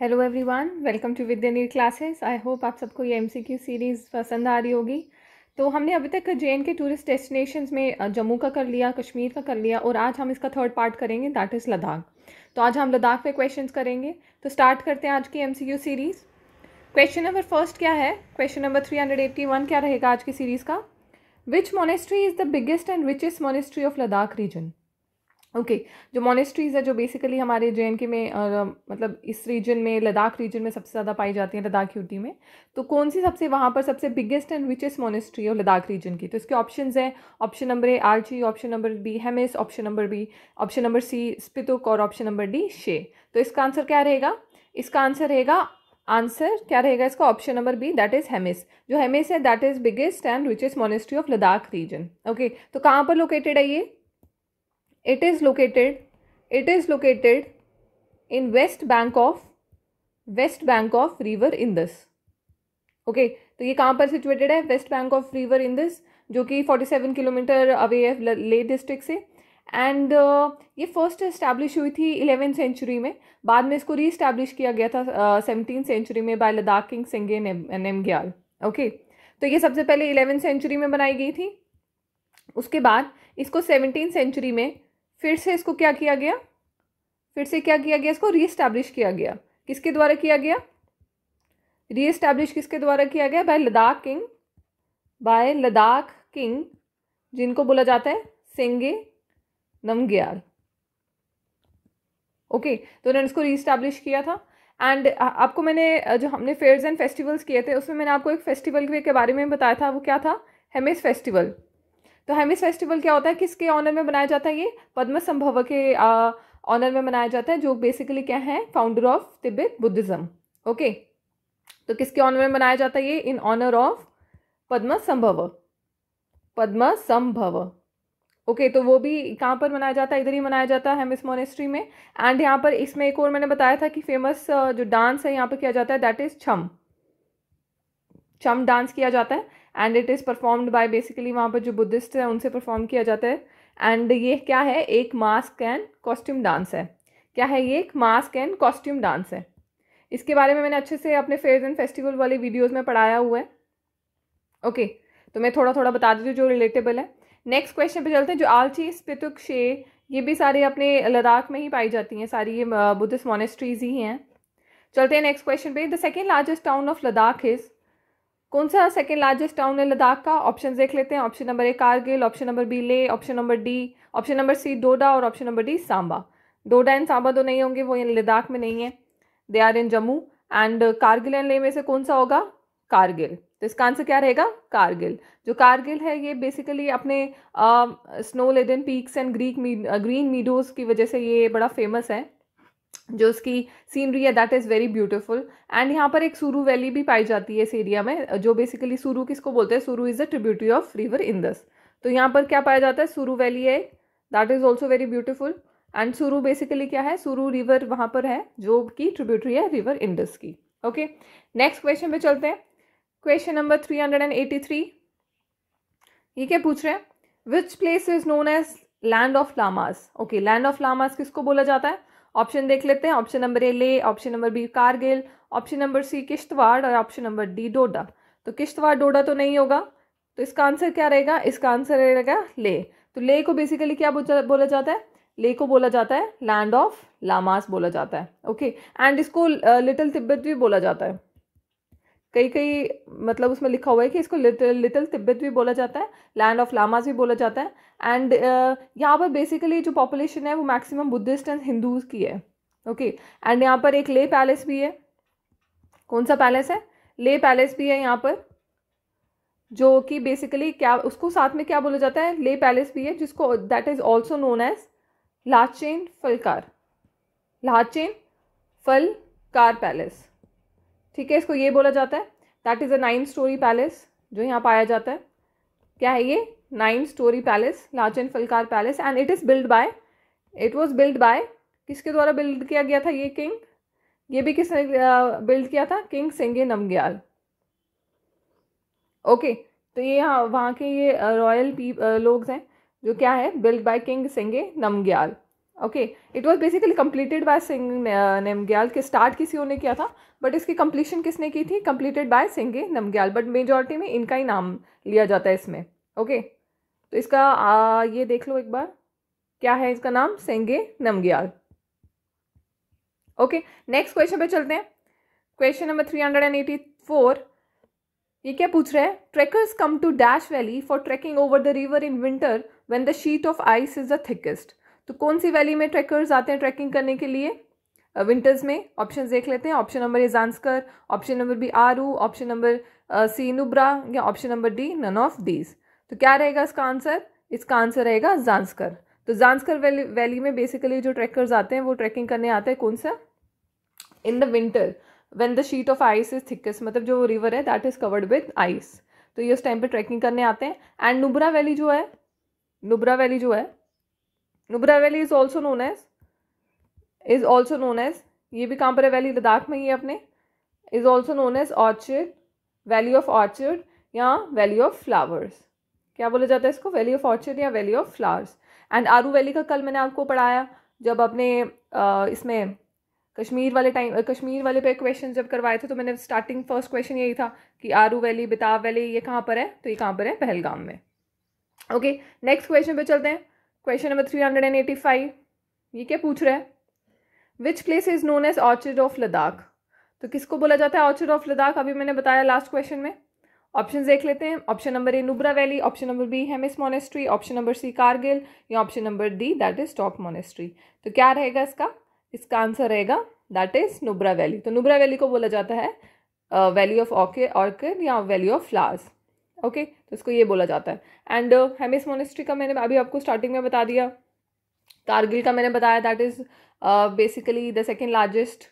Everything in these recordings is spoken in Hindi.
Hello everyone, welcome to Vidya need classes. I hope आप सबको ये एमसीक्यू सीरीज़ पसंद आ रही होगी। तो हमने अभी तक के टूरिस्ट डेस्टिनेशंस में जम्मू का कर लिया, कश्मीर का कर लिया, और आज हम इसका थर्ड पार्ट करेंगे, दैट इज़ लद्दाख। तो आज हम लद्दाख पे क्वेश्चंस करेंगे। तो स्टार्ट करते हैं आज की MCQ series. Question number first क्या है? क्वेश्चन नंबर 381 क्या रहेगा आज की सीरीज़ का? Which monastery is the biggest and richest monastery of Ladakh region? Okay, जो मोनेस्ट्रीज़ है जो बेसिकली हमारे जे में मतलब इस रीजन में, लद्दाख रीजन में सबसे ज़्यादा पाई जाती है, लद्दाख यूटी में। तो कौन सी सबसे वहाँ पर सबसे बिगेस्ट एंड रिचेस्ट मोनेस्ट्री है लद्दाख रीजन की? तो इसके ऑप्शंस हैं, option number A Alchi, option number B Hemis, option number C Spituk और ऑप्शन नंबर डी शे। तो इसका आंसर क्या रहेगा? इसका आंसर क्या रहेगा इसका? Option number B, that is Hemis. जो हेमिस है that is biggest and richest monastery of Ladakh region. Okay, तो कहाँ पर लोकेटेड है ये? It is located in west bank of river Indus. Okay, तो ये कहाँ पर सिचुएटेड है? West Bank of river Indus, जो कि 47 किलोमीटर अवे है ले डिस्ट्रिक्ट से। एंड ये फर्स्ट इस्टेब्लिश हुई थी 11वीं सेंचुरी में। बाद में इसको री इस्टेब्लिश किया गया था 17वीं सेंचुरी में by Ladakh king Sengge Namgyal. Okay, तो ये सबसे पहले 11वीं सेंचुरी में बनाई गई थी। उसके बाद इसको 17वीं सेंचुरी में फिर से इसको क्या किया गया? इसको रीएस्टैब्लिश किया गया। किसके द्वारा किया गया? रीएस्टैब्लिश किसके द्वारा किया गया? बाय लद्दाख किंग जिनको बोला जाता है सेंगे नमग्याल। ओके, तो उन्होंने इसको रीएस्टैब्लिश किया था। एंड आपको मैंने जो हमने फेयर्स एंड फेस्टिवल्स किए थे उसमें मैंने आपको एक फेस्टिवल के बारे में बताया था। वो क्या था? हेमिस फेस्टिवल। तो हेमिस फेस्टिवल क्या होता है? किसके ऑनर में बनाया जाता है? ये पद्मसंभव के ऑनर में मनाया जाता है, जो बेसिकली क्या है? Founder of Tibet Buddhism. Okay, तो किसके ऑनर में मनाया जाता है ये? In honour of Padmasambhava. Okay, तो वो भी कहाँ पर मनाया जाता है? इधर ही मनाया जाता है, हेमिस मोनेस्ट्री में। एंड यहाँ पर इसमें एक और मैंने बताया था कि फेमस जो डांस है यहाँ पर किया जाता है, दैट इज छम डांस किया जाता है। And it is performed by basically वहाँ पर जो बुद्धिस्ट है उनसे परफॉर्म किया जाता है। एंड ये क्या है? एक मास्क एंड कॉस्ट्यूम डांस है। क्या है ये? एक मास्क एंड कॉस्ट्यूम डांस है। इसके बारे में मैंने अच्छे से अपने फेयर्स एंड फेस्टिवल वाले वीडियोज़ में पढ़ाया हुआ है। ओके, तो मैं थोड़ा थोड़ा बता देती हूँ जो रिलेटेबल है। नेक्स्ट क्वेश्चन पे चलते हैं। जो आलची, स्पितुक, शे, ये भी सारे अपने लद्दाख में ही पाई जाती हैं, सारी ये बुद्धिस्ट मोनेस्ट्रीज ही हैं। चलते हैं नेक्स्ट क्वेश्चन पे। The second largest town of Ladakh is? कौन सा सेकेंड लार्जेस्ट टाउन है लद्दाख का? ऑप्शन देख लेते हैं। Option number A Kargil, option number B Leh, option number C Doda और option number D Samba. Doda and Samba तो नहीं होंगे, वो लद्दाख में नहीं है, they are in Jammu. And Kargil and Leh में से कौन सा होगा? कारगिल। तो इसका आंसर क्या रहेगा? कारगिल। जो कारगिल है ये बेसिकली अपने snow laden peaks and green meadows की वजह से ये बड़ा फेमस है। जो उसकी सीनरी है that is very beautiful. And यहाँ पर एक सुरू वैली भी पाई जाती है इस एरिया में, जो बेसिकली सुरू किसको बोलते हैं? सुरू is the tributary of river Indus. तो यहाँ पर क्या पाया जाता है? सुरू वैली है, that is also very beautiful. And सुरू बेसिकली क्या है? सुरू रिवर वहाँ पर है जो कि ट्रिब्यूटरी है रिवर इंदस की। ओके, नेक्स्ट क्वेश्चन पे चलते हैं। Question number 383। ये क्या पूछ रहे हैं? Which place is known as land of lamas? Okay, land of lamas किसको बोला जाता है? ऑप्शन देख लेते हैं। Option number A Leh, option number B Kargil, option number C Kishtwar और ऑप्शन नंबर डी डोडा। तो किश्तवाड़ डोडा तो नहीं होगा, तो इसका आंसर क्या रहेगा? इसका आंसर रहेगा ले। तो ले को बेसिकली क्या बोला जाता है? ले को बोला जाता है लैंड ऑफ लामास बोला जाता है। ओके, एंड इसको लिटिल तिब्बत भी बोला जाता है। कई मतलब उसमें लिखा हुआ है कि इसको लिटिल तिब्बत भी बोला जाता है, लैंड ऑफ लामास भी बोला जाता है। एंड यहाँ पर बेसिकली जो पॉपुलेशन है वो मैक्सिमम बुद्धिस्ट एंड हिंदूज की है। ओके, एंड यहाँ पर एक ले पैलेस भी है। कौन सा पैलेस है? ले पैलेस भी है यहाँ पर, जो कि बेसिकली क्या उसको साथ में क्या बोला जाता है? ले पैलेस भी है, जिसको that is also known as Lachen Palkhar palace. ठीक है, इसको ये बोला जाता है that is a 9 storey palace जो यहाँ पाया जाता है। क्या है ये? 9 storey palace, Lachen Palkhar palace. And it was build by किसके द्वारा बिल्ड किया गया था? ये किंग, ये भी किसने बिल्ड किया था? किंग सेंगे नमग्याल। ओके, तो ये यहाँ वहाँ के ये रॉयल लोग हैं जो क्या है? Build by king Sengge Namgyal. Okay, it was basically completed by Sengge Namgyal. के स्टार्ट किसी और ने किया था बट इसकी कंप्लीशन किसने की थी? Completed by Sengge Namgyal, but majority में इनका ही नाम लिया जाता है इसमें। ओके, तो इसका ये देख लो एक बार, क्या है इसका नाम? Sengge Namgyal. Okay, next question पे चलते हैं। Question number 384। ये क्या पूछ रहा है? Trekkers come to dash valley for trekking over the river in winter when the sheet of ice is the thickest. तो कौन सी वैली में ट्रेकर्स आते हैं ट्रैकिंग करने के लिए विंटर्स में? ऑप्शन देख लेते हैं। Option number A Zanskar, option number B Aru, option number C Nubra, या option number D none of these. तो क्या रहेगा इसका आंसर? इसका आंसर रहेगा जांस्कर। तो जांस्कर वैली में बेसिकली जो ट्रैकर्स आते हैं वो ट्रैकिंग करने आते हैं कौन सा? In the winter when the sheet of ice is thickest, मतलब जो रिवर है that is covered with ice, तो ये उस टाइम पे ट्रैकिंग करने आते हैं। एंड नुब्रा वैली जो है, Nubra valley is also known as ये भी कहाँ पर है? वैली लद्दाख में ही है अपने। Is also known as orchid, valley of orchid या वैली ऑफ फ्लावर्स। क्या बोला जाता है इसको? वैली ऑफ ऑर्चिड या valley of flowers. And Aru valley का कल मैंने आपको पढ़ाया जब अपने इसमें कश्मीर वाले पे क्वेश्चन जब करवाए थे, तो मैंने स्टार्टिंग फर्स्ट क्वेश्चन यही था कि आरू वैली, बेताब वैली ये कहाँ पर है? तो ये कहाँ पर है? पहलगाम में। ओके, नेक्स्ट क्वेश्चन पे चलते हैं। Question number 385। ये क्या पूछ रहा है? Which place is known as orchid of Ladakh. तो किसको बोला जाता है ऑर्चिड ऑफ लद्दाख? अभी मैंने बताया लास्ट क्वेश्चन में। ऑप्शन देख लेते हैं। Option number A Nubra valley, option number B Hemis monastery, option number C Kargil, या option number D that is top monastery. तो क्या रहेगा इसका? इसका आंसर रहेगा दैट इज नुब्रा वैली। तो नुब्रा वैली को बोला जाता है वैली ऑफ ऑर्किड या वैली ऑफ फ्लावर्स। ओके, तो इसको ये बोला जाता है। एंड हेमिस मोनेस्ट्री का मैंने अभी आपको स्टार्टिंग में बता दिया। कारगिल का मैंने बताया that is basically the second largest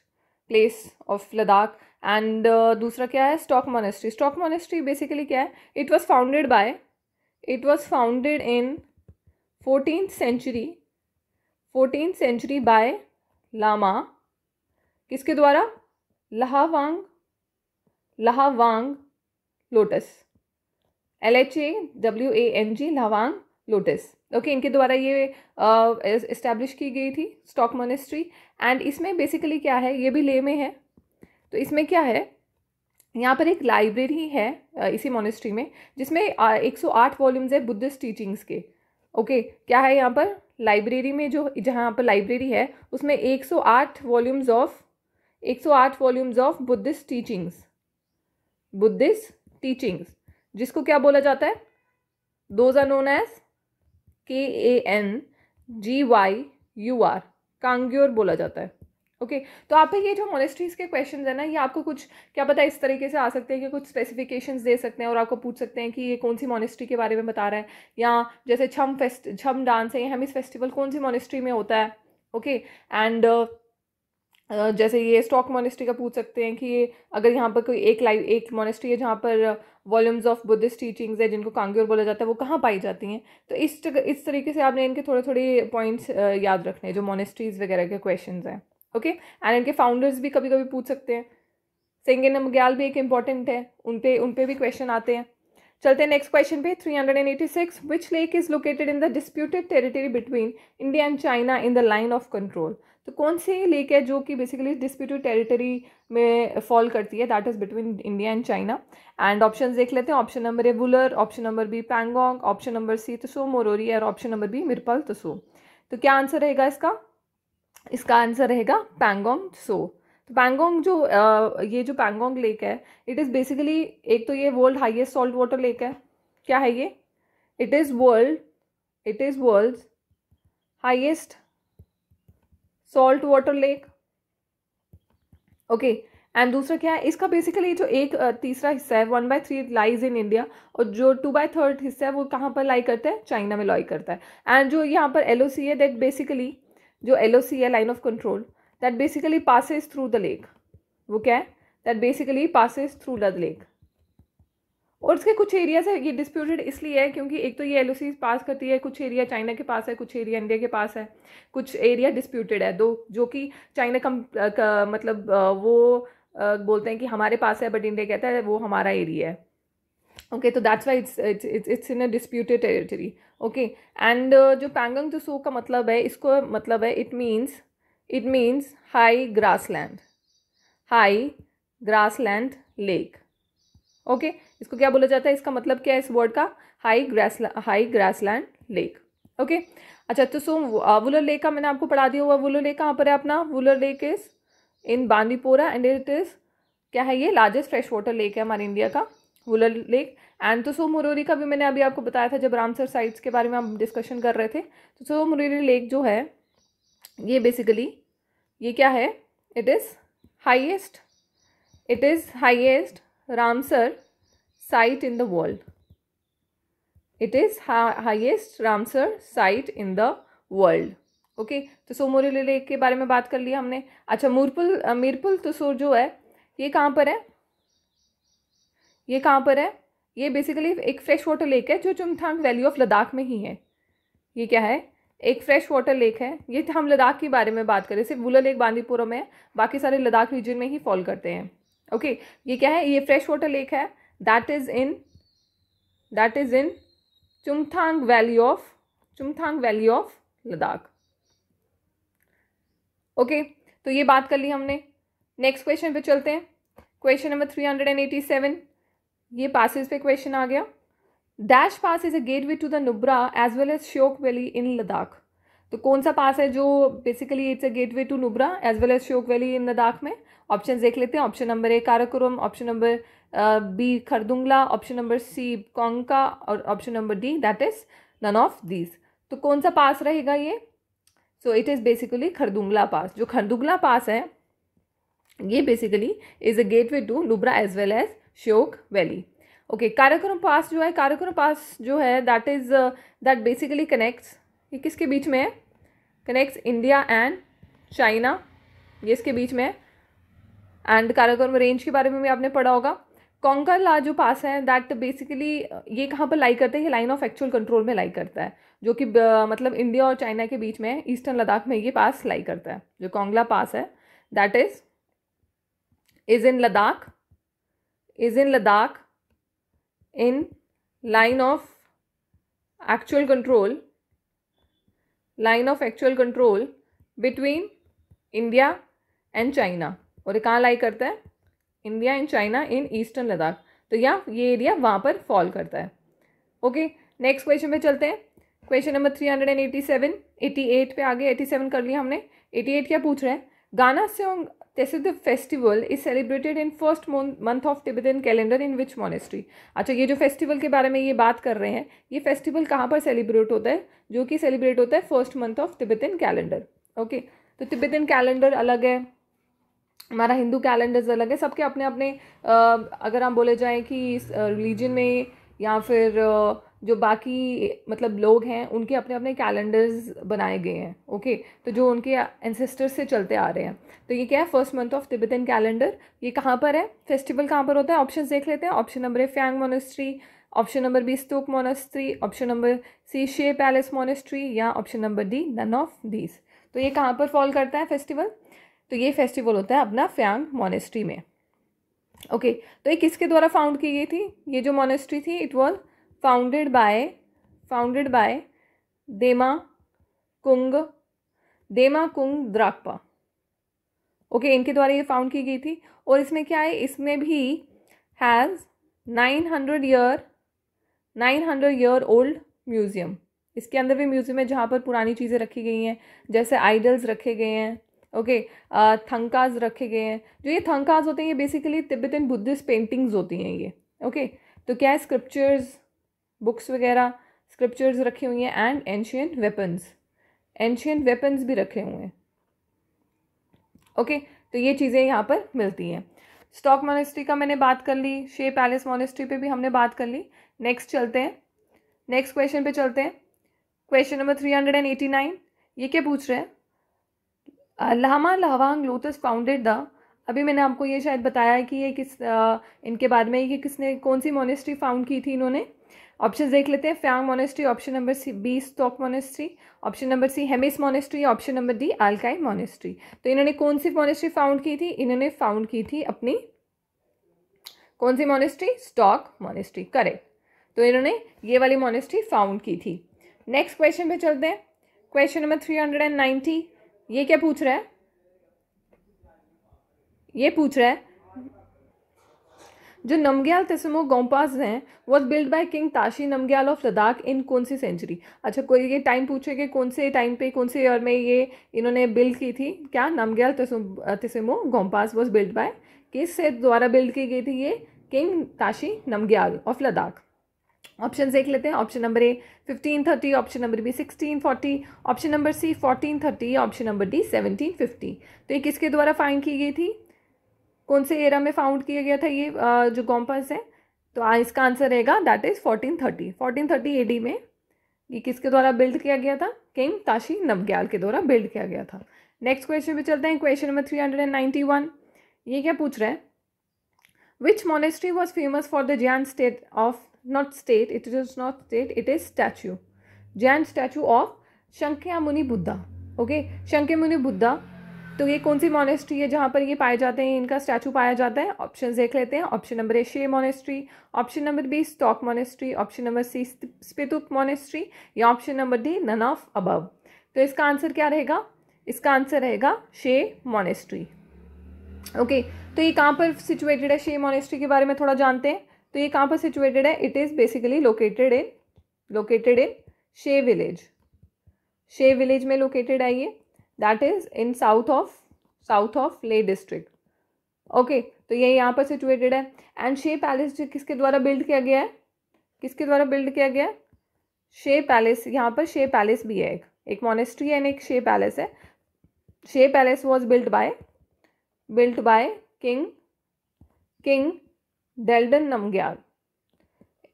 place of Ladakh. And दूसरा क्या है? Stok monastery. Stok monastery basically क्या है? It was founded in 14th century by lama, किसके द्वारा? लहावांग लोटस, LHAWANG, लहावांग लोटस। ओके, इनके द्वारा ये इस्टेब्लिश की गई थी स्टॉक मोनेस्ट्री। एंड इसमें बेसिकली क्या है? ये भी लेह में है। तो इसमें क्या है? यहाँ पर एक लाइब्रेरी है इसी मोनेस्ट्री में, जिसमें 108 वॉल्यूम्स है बुद्धिस्ट टीचिंग्स के। ओके, क्या है यहाँ पर लाइब्रेरी में? जहाँ पर लाइब्रेरी है उसमें 108 वॉल्यूम्स ऑफ बुद्धिस्ट टीचिंग्स, जिसको क्या बोला जाता है? Those are known as KANGYUR, Kangyur बोला जाता है। ओके, तो आप ये जो मोनेस्ट्रीज के क्वेश्चंस है ना, ये आपको कुछ क्या पता है इस तरीके से आ सकते हैं कि कुछ स्पेसिफिकेशंस दे सकते हैं और आपको पूछ सकते हैं कि ये कौन सी मोनेस्ट्री के बारे में बता रहा है, या जैसे छम डांस है, ये हेमिस फेस्टिवल कौन सी मोनेस्ट्री में होता है। ओके, एंड जैसे ये स्टॉक मोनेस्ट्री का पूछ सकते हैं कि ये अगर यहाँ पर कोई एक मोनेस्ट्री है जहाँ पर वॉल्यूम्स ऑफ बुद्धिस्ट टीचिंग्स है जिनको कांग्योर बोला जाता है, वो कहाँ पाई जाती हैं। तो इस तरीके से आपने इनके थोड़े पॉइंट्स याद रखने हैं जो मोनेस्ट्रीज वगैरह के क्वेश्चंस हैं। ओके, एंड इनके फाउंडर्स भी कभी कभी पूछ सकते हैं। सेंगे नमग्याल भी एक इंपॉर्टेंट है, उन पे भी क्वेश्चन आते हैं। चलते हैं नेक्स्ट क्वेश्चन पे। 386। Which lake is located in the disputed territory between India and China in the line of control. तो कौन सी लेक है जो कि बेसिकली डिस्प्यूटेड टेरिटरी में फॉल करती है? That is between India and China. And option देख लेते हैं। Option number A Wular, option number B Pangong, option number C Tso Moriri और option number B Mirpal Tso. तो क्या आंसर रहेगा इसका? इसका आंसर रहेगा पैंगोंग त्सो। तो पैंगोंग ये जो पैंगोंग लेक है, इट इज़ बेसिकली, एक तो ये world highest salt water lake है। क्या है ये? It is world highest salt water lake. Okay, and दूसरा क्या है इसका? बेसिकली जो एक तीसरा हिस्सा है 1/3 लाइज इन इंडिया, और जो 2/3 हिस्सा है वो कहाँ पर लाई करता है? चाइना में लाई करता है। एंड जो यहाँ पर LOC है, दैट बेसिकली जो LOC है, line of control, that basically passes through the lake. वो क्या है? That basically passes through the lake. और इसके कुछ एरियाज है, ये डिस्प्यूटेड इसलिए है क्योंकि एक तो ये LOC पास करती है, कुछ एरिया चाइना के पास है, कुछ एरिया इंडिया के पास है, कुछ एरिया डिस्प्यूटेड है दो, जो कि चाइना का मतलब वो बोलते हैं कि हमारे पास है, बट इंडिया कहता है वो हमारा एरिया है। ओके, तो that's why it's in a disputed territory. Okay, and जो पैंगोंग त्सो का मतलब है, इसको मतलब है it means high grassland, high grassland lake. Okay, इसको क्या बोला जाता है, इसका मतलब क्या है इस वर्ड का, हाई ग्रासलैंड लेक. ओके, अच्छा, तो सो वुलर लेक का मैंने आपको पढ़ा दिया हुआ. वुलर लेक कहाँ पर है अपना, Wular lake is in Bandipora and it is क्या है, ये लार्जेस्ट फ्रेश वाटर लेक है हमारे इंडिया का, वुलर लेक. एंड तो सो मुरोरी का भी मैंने अभी आपको बताया था जब रामसर साइट्स के बारे में हम डिस्कशन कर रहे थे. तो सो मुरोरी लेक जो है ये बेसिकली ये क्या है, it is highest Ramsar site in the world. It is highest Ramsar site in the world. Okay, तो सो मुरोरी लेक के बारे में बात कर लिया हमने. अच्छा, मीरपुल त्सो जो है ये कहाँ पर है, ये बेसिकली एक फ्रेश वाटर लेक है जो चुमथांग वैली ऑफ लद्दाख में ही है. ये क्या है, एक फ्रेश वाटर लेक है. ये हम लद्दाख के बारे में बात करें, सिर्फ वुलर लेक बांदीपुरा में है, बाकी सारे लद्दाख रीजन में ही फॉल करते हैं. ओके, ये क्या है, ये फ्रेश वाटर लेक है. that is in Chumthang Valley of Ladakh. Okay, तो ये बात कर ली हमने. नेक्स्ट क्वेश्चन पे चलते हैं. Question number 387. ये पासेस पे क्वेश्चन आ गया. Dash pass is a gateway to the Nubra as well as Shyok valley in Ladakh. तो कौन सा पास है जो basically it's a gateway to Nubra as well as Shyok valley in Ladakh में. ऑप्शन देख लेते हैं. Option number A Karakoram, option number B Khardungla, option number C Kongka और option number D that is none of these. तो कौन सा पास रहेगा ये, so it is basically Khardungla pass. जो खरदुंगला पास है ये basically is a gateway to Nubra as well as Shyok valley. Okay, Karakoram pass जो है दैट बेसिकली कनेक्ट्स, ये किसके बीच में है, कनेक्ट्स इंडिया एंड चाइना, ये इसके बीच में है. एंड काराकोरम रेंज के बारे में भी आपने पढ़ा होगा. कोंकाला जो पास है दैट बेसिकली ये कहाँ पर लाई करता है, ये लाइन ऑफ एक्चुअल कंट्रोल में लाई करता है, जो कि मतलब इंडिया और चाइना के बीच में ईस्टर्न लद्दाख में ये पास लाई करता है. जो कोंगला पास है that is in Ladakh in line of actual control between India and China. और ये कहाँ लाई करता है, India and China in eastern Ladakh. तो ये एरिया वहाँ पर फॉल करता है. ओके, नेक्स्ट क्वेश्चन पे चलते हैं. Question number 387. 88 पे आगे, 87 कर लिया हमने. 88 क्या पूछ रहे हैं, Gana Seong Tesud festival is celebrated in first month of Tibetan calendar in which monastery. अच्छा, ये जो फेस्टिवल के बारे में ये बात कर रहे हैं, ये फेस्टिवल कहाँ पर सेलिब्रेट होता है, जो कि सेलिब्रेट होता है first month of Tibetan calendar. Okay, तो तिब्बतन कैलेंडर अलग है, हमारा हिंदू कैलेंडर्स अलग है, सबके अपने अपने अगर हम बोले जाएं कि रिलीजन में या फिर जो बाकी मतलब लोग हैं उनके अपने अपने कैलेंडर्स बनाए गए हैं. ओके, तो जो उनके एंसेस्टर्स से चलते आ रहे हैं. तो ये क्या है, first month of Tibetan calendar. ये कहाँ पर है, फेस्टिवल कहाँ पर होता है, ऑप्शन देख लेते हैं. Option number A Phyang monastery, option number B stupa monastery, option number C Shey palace monastery या option number D none of these. तो ये कहाँ पर फॉल करता है फेस्टिवल, तो ये फेस्टिवल होता है अपना फ्यांग मोनेस्ट्री में. ओके, तो ये किसके द्वारा फाउंड की गई थी, ये जो मोनेस्ट्री थी it was founded by Dema Kung Drakpa. Okay, इनके द्वारा ये फाउंड की गई थी. और इसमें क्या है, इसमें भी हैज़ 900 ईयर ओल्ड म्यूज़ियम. इसके अंदर भी म्यूज़ियम है जहाँ पर पुरानी चीज़ें रखी गई हैं, जैसे आइडल्स रखे गए हैं. ओके, थंकाज रखे गए हैं. जो ये थंकाज होते हैं ये बेसिकली तिब्बतन बुद्धिस्ट पेंटिंग्स होती हैं ये. ओके, तो क्या है, स्क्रिप्चर्स, बुक्स वगैरह, स्क्रिप्चर्स रखी हुई हैं एंड एंशियंट वेपन्स भी रखे हुए हैं. ओके, तो ये चीज़ें यहाँ पर मिलती हैं. स्टॉक मोनेस्ट्री का मैंने बात कर ली, शे पैलेस मोनेस्ट्री पे भी हमने बात कर ली. नेक्स्ट चलते हैं, नेक्स्ट क्वेश्चन पे चलते हैं. Question number 389. ये क्या पूछ रहे हैं, लामा लहवांग लोटस फाउंडेड द, अभी मैंने आपको ये शायद बताया है कि ये इनके बारे में ये किसने कौन सी मोनेस्ट्री फाउंड की थी इन्होंने. ऑप्शन देख लेते हैं. Phyang monastery, option number C B Stok monastery, option number C Hemis monastery, option number D Alchi monastery. तो इन्होंने कौन सी मोनेस्ट्री फाउंड की थी, इन्होंने फाउंड की थी अपनी कौन सी मोनेस्ट्री? Stok monastery, correct. तो इन्होंने ये वाली मोनेस्ट्री फाउंड की थी। नेक्स्ट क्वेश्चन पे चलते हैं। Question number 390। ये क्या पूछ रहा है? ये पूछ रहा है जो नमग्याल तस्मो गोम्पास हैं was build by king Tashi Namgyal of Ladakh in कौन सी सेंचुरी। अच्छा, कोई ये टाइम पूछे कि कौन से टाइम पे, कौन से ईयर में ये इन्होंने बिल्ड की थी? क्या Namgyal Tsemo gompas was build by, किससे द्वारा बिल्ड की गई थी ये? King Tashi Namgyal of Ladakh. Option देख लेते हैं। Option number A 1530, option number B 1640, option number C 1430, option number D 1750। तो ये किसके द्वारा फाइंड की गई थी? कौन से एरा में फाउंड किया गया था ये जो गोम्पास है? तो इसका आंसर रहेगा दैट इज 1430 एडी में ये किसके द्वारा बिल्ड किया गया था? किंग ताशी नमग्याल के द्वारा बिल्ड किया गया था। नेक्स्ट क्वेश्चन पे चलते हैं। Question number 391। ये क्या पूछ रहा है? Which monastery was famous for the giant state of, not state, it is not state, it is statue, giant statue of Shakyamuni Buddha. Okay, Shakyamuni Buddha. तो ये कौन सी मोनेस्ट्री है जहाँ पर ये पाए जाते हैं, इनका स्टैचू पाया जाता है? ऑप्शन देख लेते हैं। Option number A Shey monastery, option number B Stok monastery, option number C Spituk monastery, या option number D none of above. तो इसका आंसर क्या रहेगा? इसका आंसर रहेगा शे मोनेस्ट्री। ओके, तो ये कहाँ पर सिचुएटेड है? शे मोनेस्ट्री के बारे में थोड़ा जानते हैं। तो ये कहाँ पर सिचुएटेड है? It is basically located in शे विलेज। शे विलेज में लोकेटेड है ये, that is in south of ले डिस्ट्रिक्ट। ओके, तो ये यहाँ पर सिचुएटेड है। एंड शे पैलेस किसके द्वारा बिल्ड किया गया है? किसके द्वारा बिल्ड किया गया है? शे पैलेस। यहाँ पर शे पैलेस भी है, एक मोनेस्ट्री है एंड एक शे पैलेस है। Shey palace was build by king Deldan Namgyal.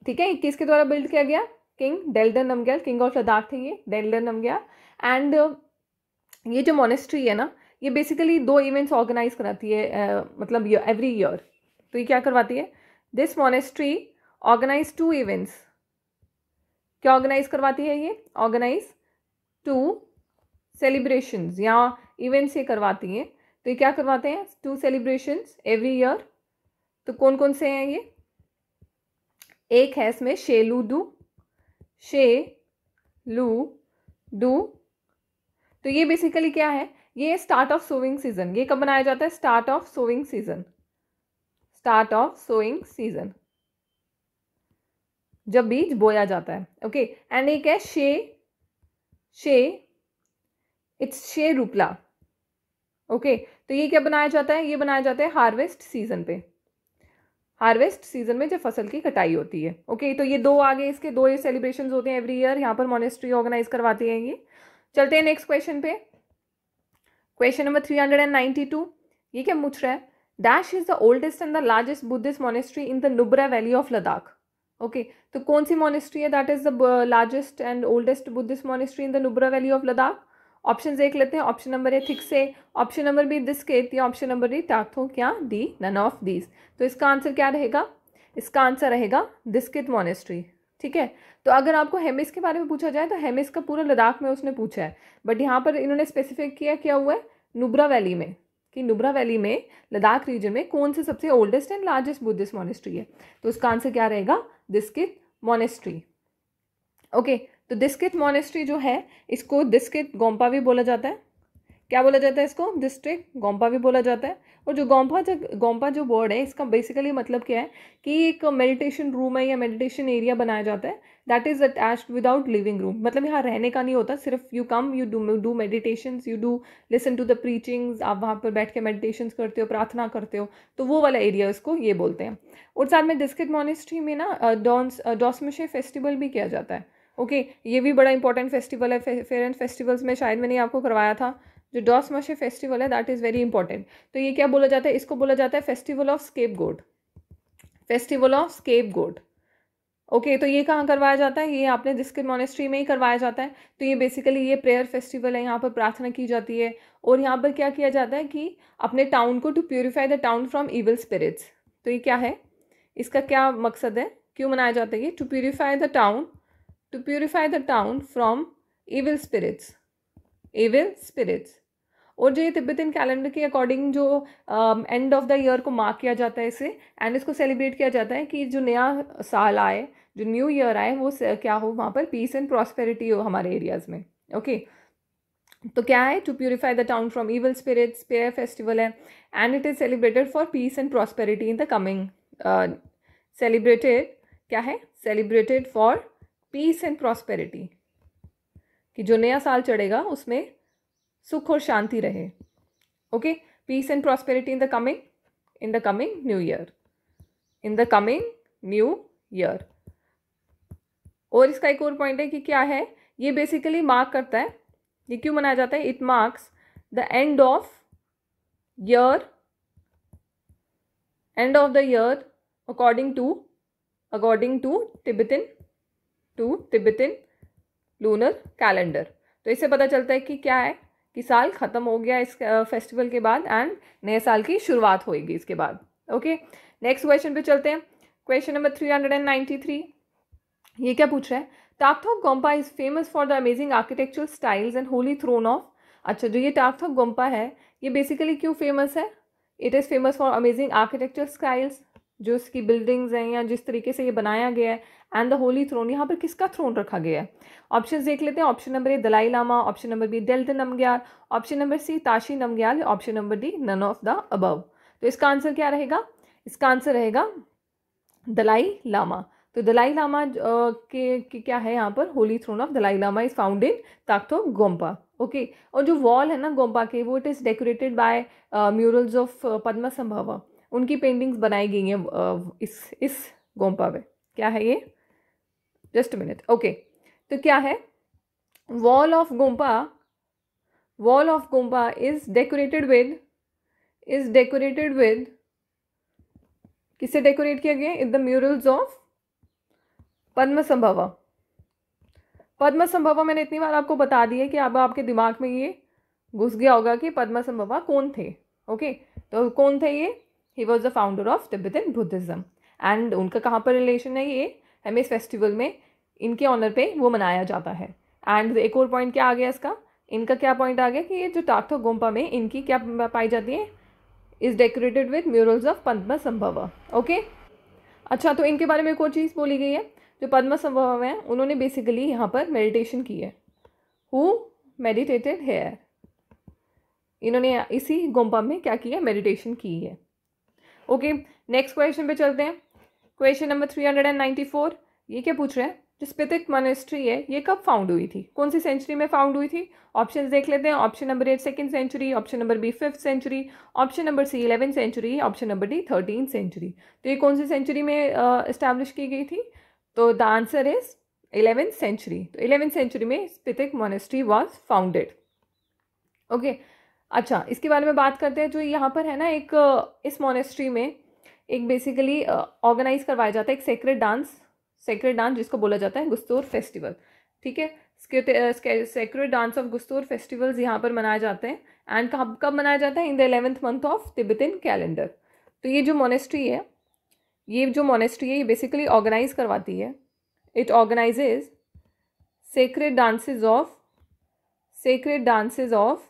ठीक है, किसके द्वारा बिल्ड किया गया? King Deldan Namgyal, king of Ladakh थे ये, डेल्डन नमग्याल। एंड ये जो मोनेस्ट्री है ना, ये बेसिकली 2 इवेंट्स ऑर्गेनाइज कराती है, मतलब एवरी ईयर। तो ये क्या करवाती है? This monastery organise 2 events. क्या ऑर्गेनाइज करवाती है ये? ऑर्गेनाइज 2 सेलिब्रेशंस या इवेंट्स ये करवाती हैं। तो ये क्या करवाते हैं? 2 सेलिब्रेशंस एवरी ईयर। तो कौन कौन से हैं ये? एक है इसमें शेलूडू। तो ये बेसिकली क्या है? ये स्टार्ट ऑफ सोइंग सीजन। ये कब मनाया जाता है? स्टार्ट ऑफ सोइंग सीजन, जब बीज बोया जाता है। ओके, एंड एक है इट्स शे रूपला। ओके, तो ये क्या बनाया जाता है? ये बनाया जाता है हार्वेस्ट सीजन में जब फसल की कटाई होती है। ओके, तो ये 2 आगे इसके 2 सेलिब्रेशंस होते हैं एवरी ईयर, यहाँ पर मोनेस्ट्री ऑर्गेनाइज करवाती है ये। चलते हैं नेक्स्ट क्वेश्चन पे। Question number 392। ये क्या पूछ रहा है? Dash is the oldest and the largest Buddhist monastery in the Nubra valley of Ladakh. Okay, तो कौन सी मोनेस्ट्री है that is the largest and oldest Buddhist monastery in the Nubra valley of Ladakh? Option देख लेते हैं। Option number A Thiksey, option number B Diskit, या ऑप्शन नंबर डी टाक्थो, क्या डी नन ऑफ दीज। तो इसका आंसर क्या रहेगा? इसका आंसर रहेगा दिस्केत मोनेस्ट्री। ठीक है, तो अगर आपको हेमिस के बारे में पूछा जाए तो हेमिस का पूरा लद्दाख में उसने पूछा है, बट यहाँ पर इन्होंने स्पेसिफिक क्या हुआ है नुब्रा वैली में, कि नुब्रा वैली में लद्दाख रीजन में कौन से सबसे oldest and largest Buddhist monastery है। तो इसका आंसर क्या रहेगा? दिस्कित मोनेस्ट्री। ओके, तो दिस्कित मोनेस्ट्री जो है इसको दिस्कित गोम्पा भी बोला जाता है। क्या बोला जाता है इसको? डिस्ट्रिक्ट गोम्पा भी बोला जाता है। और जो गोम्पा जो वर्ड है इसका बेसिकली मतलब क्या है कि एक मेडिटेशन रूम है या मेडिटेशन एरिया बनाया जाता है that is attached without living room. मतलब यहाँ रहने का नहीं होता, सिर्फ you come, you do meditations, you do listen to the preachings, आप वहाँ पर बैठ के मेडिटेशंस करते हो, प्रार्थना करते हो, तो वो वाला एरिया इसको ये बोलते हैं। और साथ में डिस्कित मोनेस्ट्री में ना डॉसमशे फेस्टिवल भी किया जाता है। ओके, ये भी बड़ा इंपॉर्टेंट फेस्टिवल है। फेयर एंड फेस्टिवल्स में शायद मैंने आपको करवाया था। जो डॉसमशे फेस्टिवल है दैट इज़ वेरी इंपॉर्टेंट। तो ये क्या बोला जाता है? इसको बोला जाता है फेस्टिवल ऑफ स्केप गोड। ओके, तो ये कहाँ करवाया जाता है? ये आपने डिस्कित मोनेस्ट्री में ही करवाया जाता है। तो ये बेसिकली ये प्रेयर फेस्टिवल है, यहाँ पर प्रार्थना की जाती है। और यहाँ पर क्या किया जाता है कि अपने टाउन को, to purify the town from evil spirits. तो ये क्या है, इसका क्या मकसद है, क्यों मनाया जाता है ये? To purify the town from evil spirits. और जो ये तिब्बतन कैलेंडर के अकॉर्डिंग जो एंड ऑफ द ईयर को मार्क किया जाता है इसे, एंड इसको सेलिब्रेट किया जाता है कि जो नया साल आए, जो न्यू ईयर आए, वो क्या हो, वहाँ पर पीस एंड प्रॉस्पेरिटी हो हमारे एरियाज में। ओके, तो क्या है, to purify the town from evil spirits, स्पेयर फेस्टिवल है, and it is celebrated for peace and prosperity in the coming, celebrated क्या है, celebrated for peace and prosperity, कि जो नया साल चढ़ेगा उसमें सुख और शांति रहे। Okay, peace and prosperity in the coming new year, in the coming new year. और इसका एक और पॉइंट है कि क्या है, ये बेसिकली मार्क करता है, ये क्यों मनाया जाता है, it marks the end of year, according to Tibetan lunar calendar. तो इससे पता चलता है कि क्या है, कि साल खत्म हो गया इस फेस्टिवल के बाद, एंड नए साल की शुरुआत होएगी इसके बाद। ओके, नेक्स्ट क्वेश्चन पे चलते हैं। क्वेश्चन नंबर 393, ये क्या पूछ रहा है, Takthok gompa is famous for the amazing architectural styles and holy throne of. अच्छा, जो ये ताकथोक गोम्पा है ये बेसिकली क्यों फेमस है, it is famous for amazing architectural styles, जो इसकी बिल्डिंग्स हैं या जिस तरीके से ये बनाया गया है, एंड द होली थ्रोन, यहाँ पर किसका थ्रोन रखा गया है। ऑप्शन देख लेते हैं। Option number A Dalai Lama, option number B Delton Namgyal, option number C Tashi Namgyal, option number D none of the above. तो इसका आंसर क्या रहेगा, इसका आंसर रहेगा दलाई लामा। तो दलाई लामा के क्या है यहाँ पर, holy throne of Dalai Lama is found in Takthok gompa. Okay, और जो वॉल है ना गोम्पा के, वो it is decorated by murals of Padmasambhava, उनकी पेंटिंग्स बनाई गई हैं इस गोम्पा में। क्या है ये, जस्ट मिनट। ओके, तो क्या है, wall of Gompa is decorated with किससे डेकोरेट किया गया, इन द म्यूरल्स ऑफ पद्मसंभवा। पद्मसंभवा मैंने इतनी बार आपको बता दिया कि अब आपके दिमाग में ये घुस गया होगा कि पद्मसंभवा कौन थे। ओके, तो कौन थे ये, he was the founder of Tibetan Buddhism, and उनका कहाँ पर रिलेशन है, ये हमें इस फेस्टिवल में इनके ऑनर पे वो मनाया जाता है। एंड एक और पॉइंट क्या आ गया इसका, इनका क्या पॉइंट आ गया कि ये जो ताकथोक गोम्पा में इनकी क्या पाई जाती है, is decorated with murals of Padmasambhava. Okay, अच्छा, तो इनके बारे में एक और चीज़ बोली गई है, जो पद्मसंभवा हैं उन्होंने बेसिकली यहाँ पर मेडिटेशन की है, हु मेडिटेटेड हेयर, इन्होंने इसी गोम्पा में क्या किया, मेडिटेशन की है। ओके, नेक्स्ट क्वेश्चन पे चलते हैं। क्वेश्चन नंबर 394, ये क्या पूछ रहे हैं, जो स्पितिक मॉनेस्ट्री है ये कब फाउंड हुई थी, कौन सी सेंचुरी में फाउंड हुई थी। ऑप्शन देख लेते हैं। Option number A 2nd century, option number B 5th century, option number C 11th century, option number D 13th century. तो ये कौन सी सेंचुरी में इस्टेब्लिश की गई थी, तो the answer is 11th century. तो 11th सेंचुरी में स्पितिक मॉनेस्ट्री वॉज फाउंडेड। ओके, अच्छा, इसके बारे में बात करते हैं। जो यहाँ पर है ना, एक इस मॉनेस्ट्री में एक बेसिकली ऑर्गेनाइज करवाया जाता है एक सेक्रेट डांस जिसको बोला जाता है गुस्तूर फेस्टिवल। ठीक है, सेक्रेट डांस ऑफ गुस्तूर फेस्टिवल्स यहाँ पर मनाए जाते हैं, एंड कब मनाया जाता है, इन the 11th month of Tibetan calendar. तो ये जो मॉनेस्ट्री है ये बेसिकली ऑर्गेनाइज करवाती है, it organises sacred dances of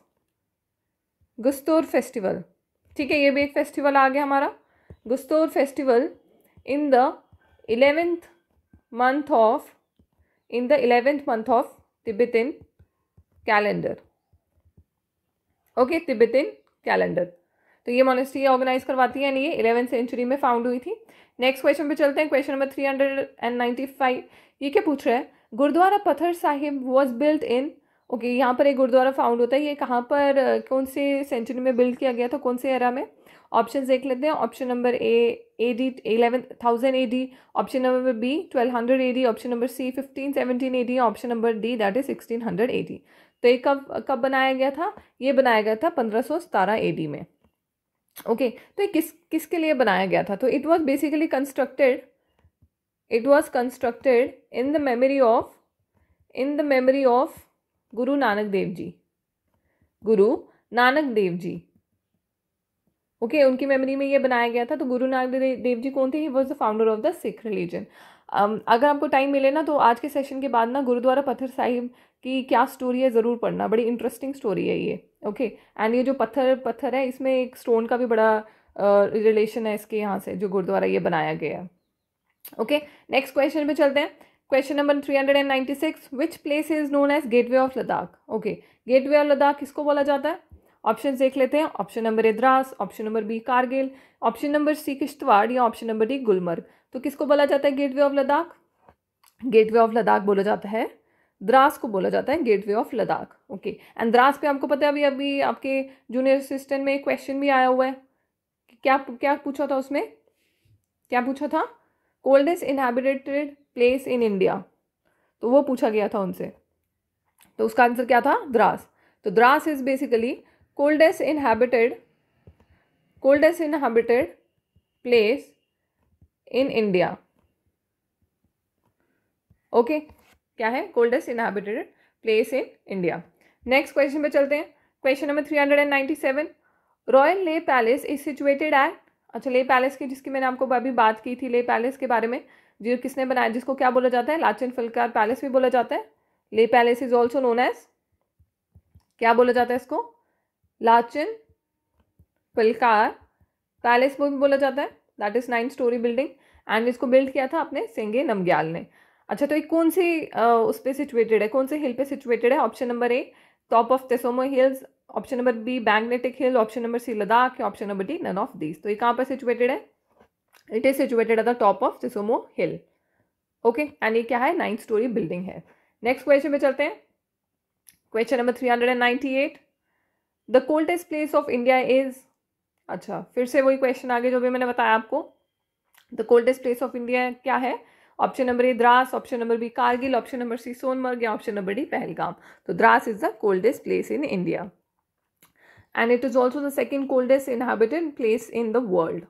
Gustor festival. ठीक है, ये भी एक फेस्टिवल आ गया हमारा, Gustor festival in the 11th month of Tibetan calendar. Okay, Tibetan calendar. तो ये मॉनेस्ट्री ऑर्गेनाइज करवाती है, ये 11th सेंचुरी में फाउंड हुई थी। नेक्स्ट क्वेश्चन पे चलते हैं। क्वेश्चन नंबर 395, ये क्या पूछ रहा है, गुरुद्वारा पत्थर Sahib was built in. Okay, यहाँ पर एक गुरुद्वारा फाउंड होता है, ये कहाँ पर कौन से सेंचुरी में बिल्ड किया गया था, कौन से एरा में। ऑप्शन देख लेते हैं। Option number A AD 11,000 AD, option number B 1200 AD, option number C 1517 AD, option number D that is 1600 AD। तो ये कब बनाया गया था, ये बनाया गया था 1517 AD में। ओके, तो ये किसके लिए बनाया गया था, तो it was basically constructed in the memory of Guru Nanak Dev ji. Okay, उनकी मेमोरी में ये बनाया गया था। तो गुरु नानक देव जी कौन थे, he was the founder of the Sikh religion. अगर आपको टाइम मिले ना, तो आज के सेशन के बाद ना गुरुद्वारा पत्थर साहिब कि क्या स्टोरी है, ज़रूर पढ़ना, बड़ी इंटरेस्टिंग स्टोरी है ये। ओके, एंड ये जो पत्थर है, इसमें एक स्टोन का भी बड़ा रिलेशन है इसके यहाँ से, जो गुरुद्वारा ये बनाया गया है। ओके, नेक्स्ट क्वेश्चन पे चलते हैं। Question number 396, which place is known as gateway of Ladakh? Okay, gateway of Ladakh किसको बोला जाता है? ऑप्शन देख लेते हैं। Option number A Drass, option number B Kargil, option number C Kishtwar, या ऑप्शन नंबर डी गुलमर्ग। तो किसको बोला जाता है gateway of Ladakh? Gateway of Ladakh बोला जाता है, द्रास को बोला जाता है gateway of Ladakh. Okay, and Dras पे आपको पता है अभी अभी आपके जूनियर असिस्टेंट में एक क्वेश्चन भी आया हुआ है। क्या क्या पूछा था उसमें? क्या पूछा था? Coldest inhabited place in India, तो वो पूछा गया था उनसे। तो उसका आंसर क्या था? द्रास। तो Drass is basically coldest inhabited place in India. Okay, क्या है? Coldest inhabited place in India. Next question पे चलते हैं। क्वेश्चन नंबर 397, रॉयल ले पैलेस इज सिचुएटेड एट, अच्छा ले पैलेस की जिसकी मैंने आपको अभी बात की थी, ले पैलेस के बारे में, जो किसने बनाया, जिसको क्या बोला जाता है? लाचन फलकार पैलेस भी बोला जाता है। Leh palace is also known as, क्या बोला जाता है इसको? लाचन फलकार पैलेस भी बोला जाता है। That is 9 story building, and इसको बिल्ड किया था अपने सेंगे नमग्याल ने। अच्छा, तो ये कौन सी उस पर सिचुएटेड है, कौन से हिल पे सिचुएटेड है? Option number A top of Tsemo hills, option number B magnetic hill, option number C Ladakh, option number D none of these. तो ये कहाँ पर सिचुएटेड है? It is situated at the top of Tsemo hill. Okay, and ये क्या है? 9 स्टोरी बिल्डिंग है। नेक्स्ट क्वेश्चन पे चलते हैं। Question number 398, the coldest place of India is, अच्छा फिर से वही क्वेश्चन आगे जो भी मैंने बताया आपको। The coldest place of India क्या है? Option number A Drass, option number B Kargil, option number C Sonamarg, या ऑप्शन नंबर डी पहलगाम। तो Drass is the coldest place in India, and it is also the second coldest inhabited place in the world.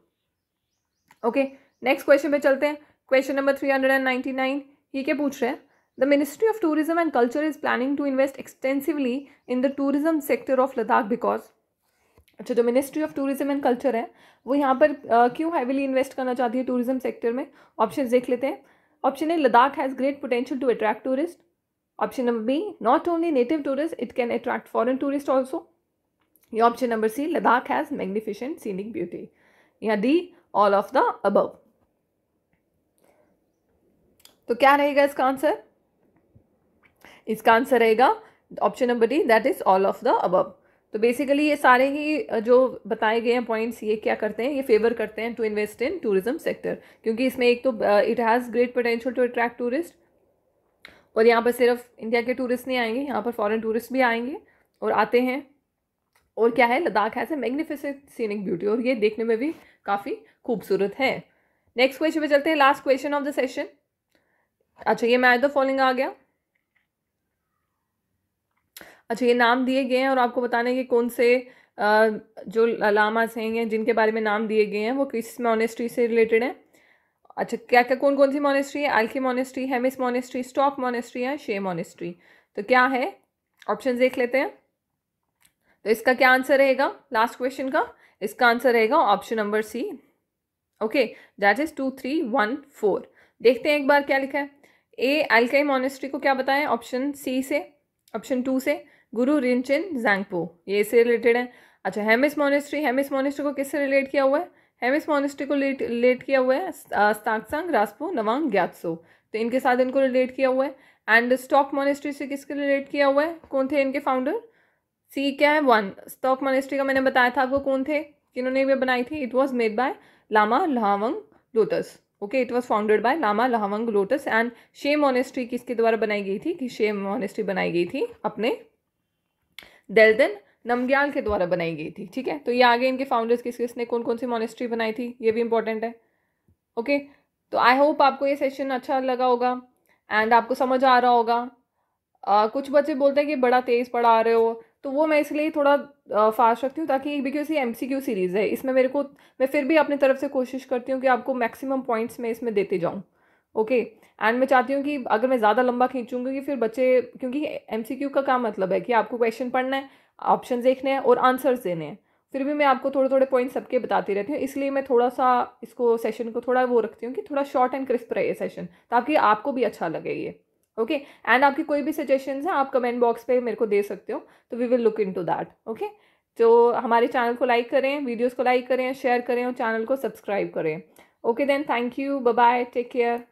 Okay, next question पे चलते हैं। क्वेश्चन नंबर 399, ये क्या पूछ रहे हैं? The ministry of tourism and culture is planning to invest extensively in the tourism sector of Ladakh because, अच्छा जो ministry of tourism and culture है वो यहाँ पर क्यों हैविली इन्वेस्ट करना चाहती है टूरिज्म सेक्टर में? ऑप्शन देख लेते हैं। Option A Ladakh has great potential to attract tourist, option number B not only native tourist it can attract foreign tourist also, या option number C Ladakh has magnificent scenic beauty, या D all of the above. तो क्या रहेगा इसका आंसर? इसका आंसर रहेगा option number D, that is all of the above. तो बेसिकली ये सारे ही जो बताए गए हैं पॉइंट्स, ये क्या करते हैं? ये फेवर करते हैं to invest in tourism sector, क्योंकि इसमें एक तो it has great potential to attract tourist, और यहाँ पर सिर्फ इंडिया के टूरिस्ट नहीं आएंगे, यहाँ पर फॉरेन टूरिस्ट भी आएंगे और आते हैं। और क्या है? Ladakh has a magnificent scenic beauty, और ये देखने में भी काफ़ी खूबसूरत है। नेक्स्ट क्वेश्चन पे चलते हैं, last question of the session. अच्छा, ये मैच द फॉलोइंग आ गया। अच्छा, ये नाम दिए गए हैं और आपको बताने कि कौन से जो लामास हैं जिनके बारे में नाम दिए गए हैं वो किस मॉनेस्ट्री से रिलेटेड है। अच्छा, क्या क्या कौन कौन सी मॉनेस्ट्री है? Alchi monastery, Hemis monastery, Stok monastery या शे मॉनेस्ट्री। तो क्या है? ऑप्शन देख लेते हैं। तो इसका क्या आंसर रहेगा लास्ट क्वेश्चन का? इसका आंसर रहेगा option number C. Okay, that is 2314। देखते हैं एक बार क्या लिखा है। ए अल्काई मॉनेस्ट्री को क्या बताएं? ऑप्शन सी से, ऑप्शन 2 से गुरु रिनचेन ज़ांगपो, ये इससे रिलेटेड है। अच्छा, हेमिस मॉनेस्ट्री को किससे रिलेट किया हुआ है? हेमिस मॉनेस्ट्री को रिलेट किया हुआ है स्ताकसांग रास्पो नवांग ग्यात्सो, तो इनके साथ इनको रिलेट किया हुआ है। एंड स्टॉक मॉनेस्ट्री से किसके रिलेट किया हुआ है? कौन थे इनके फाउंडर? सी क्या है? 1 स्टॉक मॉनेस्ट्री का मैंने बताया था आपको कौन थे, किन्होंने ये बनाई थी। It was made by lama Lhawang Lotus. Okay, it was founded by lama Lhawang Lotus. And Shey monastery किसके द्वारा बनाई गई थी? कि शे मॉनेस्ट्री बनाई गई थी अपने देलदन नमग्याल के द्वारा बनाई गई थी। ठीक है, तो ये आगे इनके फाउंडर्स किसने कौन कौन सी मॉनेस्ट्री बनाई थी, ये भी इंपॉर्टेंट है। ओके, तो आई होप आपको ये सेशन अच्छा लगा होगा एंड आपको समझ आ रहा होगा। कुछ बच्चे बोलते हैं कि बड़ा तेज़ पढ़ा रहे हो, तो वो मैं इसलिए थोड़ा फास्ट रखती हूँ ताकि बिकॉज ये MCQ सीरीज़ है, इसमें मैं फिर भी अपनी तरफ से कोशिश करती हूँ कि आपको मैक्सिमम पॉइंट्स में इसमें देते जाऊँ। ओके, एंड मैं चाहती हूँ कि अगर मैं ज़्यादा लंबा खींचूंगी कि फिर बच्चे, क्योंकि MCQ का क्या मतलब है कि आपको क्वेश्चन पढ़ना है, ऑप्शन देखने हैं और आंसर्स देने हैं, फिर भी मैं आपको थोड़े थोड़े पॉइंट सबके बताती रहती हूँ। इसलिए मैं थोड़ा सा इसको सेशन को थोड़ा वो रखती हूँ कि थोड़ा शॉर्ट एंड क्रिस्प रहे ये सेशन, ताकि आपको भी अच्छा लगे ये। ओके एंड आपकी कोई भी सजेशंस है आप कमेंट बॉक्स पे मेरे को दे सकते हो, तो we will look into that. Okay, तो हमारे चैनल को लाइक करें, वीडियोस को लाइक करें, शेयर करें और चैनल को सब्सक्राइब करें। Okay then, thank you, bye bye, take care.